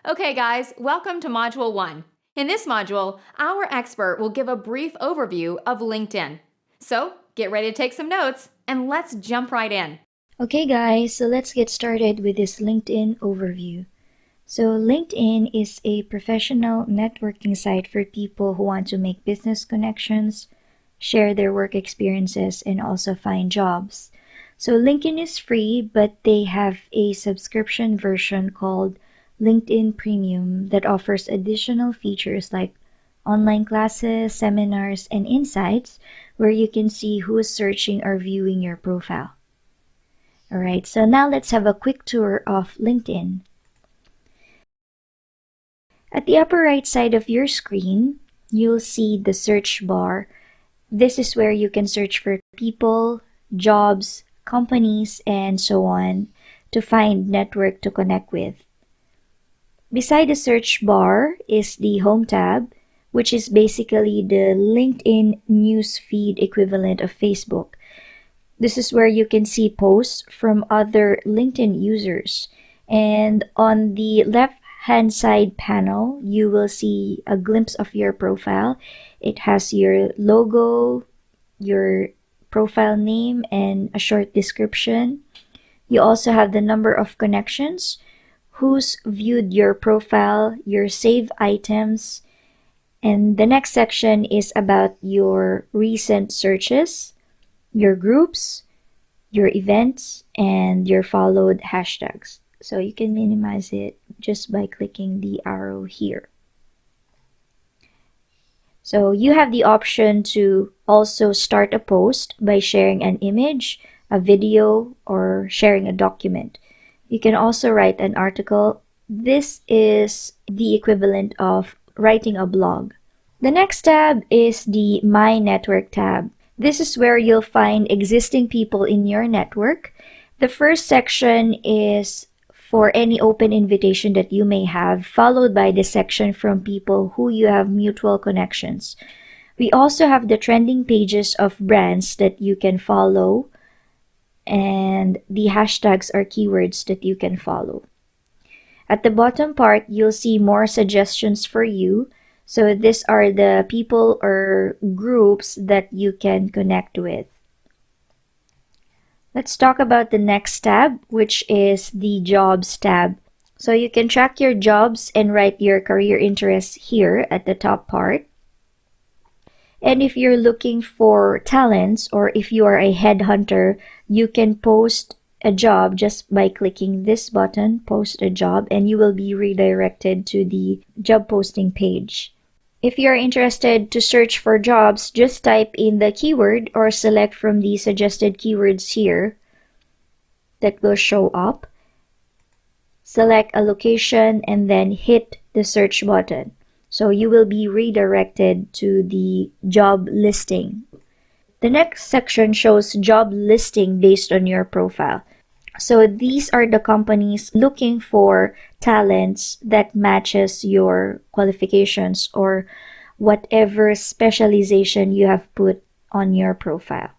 Okay guys, welcome to Module 1. In this module, our expert will give a brief overview of LinkedIn. So, get ready to take some notes, and let's jump right in. Okay guys, so let's get started with this LinkedIn overview. So LinkedIn is a professional networking site for people who want to make business connections, share their work experiences, and also find jobs. So LinkedIn is free, but they have a subscription version called LinkedIn Premium that offers additional features like online classes, seminars, and insights where you can see who is searching or viewing your profile. Alright, so now let's have a quick tour of LinkedIn. At the upper right side of your screen, you'll see the search bar. This is where you can search for people, jobs, companies, and so on to find network to connect with. Beside the search bar is the Home tab, which is basically the LinkedIn news feed equivalent of Facebook. This is where you can see posts from other LinkedIn users. And on the left-hand side panel, you will see a glimpse of your profile. It has your logo, your profile name, and a short description. You also have the number of connections, who's viewed your profile, your saved items, and the next section is about your recent searches, your groups, your events, and your followed hashtags. So you can minimize it just by clicking the arrow here. So you have the option to also start a post by sharing an image, a video, or sharing a document. You can also write an article. This is the equivalent of writing a blog. The next tab is the My Network tab. This is where you'll find existing people in your network. The first section is for any open invitation that you may have, followed by the section from people who you have mutual connections. We also have the trending pages of brands that you can follow, and the hashtags are keywords that you can follow. At the bottom part, you'll see more suggestions for you. So these are the people or groups that you can connect with. Let's talk about the next tab, which is the Jobs tab. So you can track your jobs and write your career interests here at the top part. And if you're looking for talents, or if you are a headhunter, you can post a job just by clicking this button, Post a Job, and you will be redirected to the job posting page. If you're interested to search for jobs, just type in the keyword or select from the suggested keywords here that will show up. Select a location and then hit the search button. So you will be redirected to the job listing. The next section shows job listing based on your profile. So these are the companies looking for talents that matches your qualifications or whatever specialization you have put on your profile.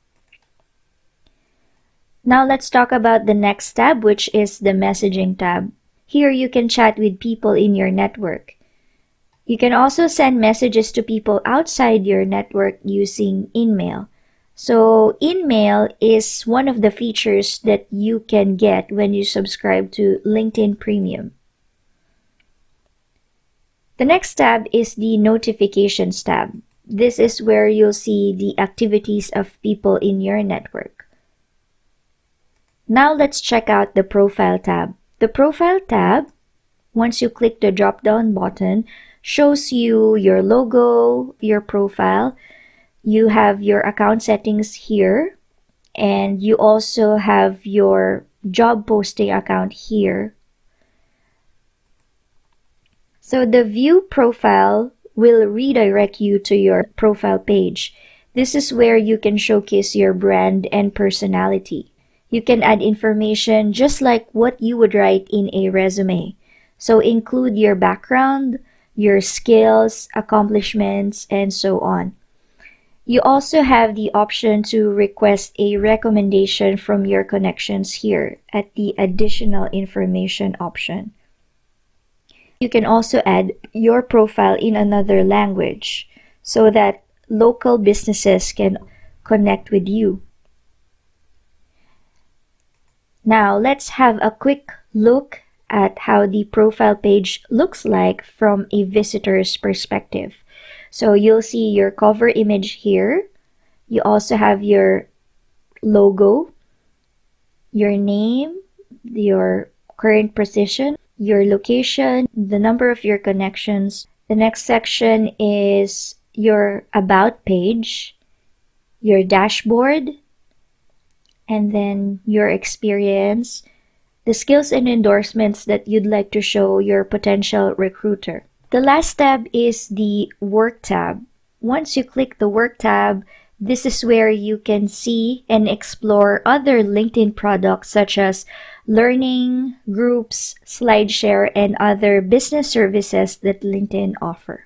Now let's talk about the next tab, which is the messaging tab. Here you can chat with people in your network. You can also send messages to people outside your network using InMail. So InMail is one of the features that you can get when you subscribe to LinkedIn Premium. The next tab is the Notifications tab. This is where you'll see the activities of people in your network. Now let's check out the Profile tab. The Profile tab, once you click the drop-down button, shows you your logo, your profile. You have your account settings here, and you also have your job posting account here. So the View Profile will redirect you to your profile page. This is where you can showcase your brand and personality. You can add information just like what you would write in a resume. So include your background, your skills, accomplishments, and so on. You also have the option to request a recommendation from your connections here at the additional information option. You can also add your profile in another language so that local businesses can connect with you. Now let's have a quick look at how the profile page looks like from a visitor's perspective. So you'll see your cover image here. You also have your logo, your name, your current position, your location, the number of your connections. The next section is your about page, your dashboard, and then your experience, the skills and endorsements that you'd like to show your potential recruiter. The last tab is the Work tab. Once you click the Work tab, this is where you can see and explore other LinkedIn products such as learning, groups, SlideShare, and other business services that LinkedIn offer.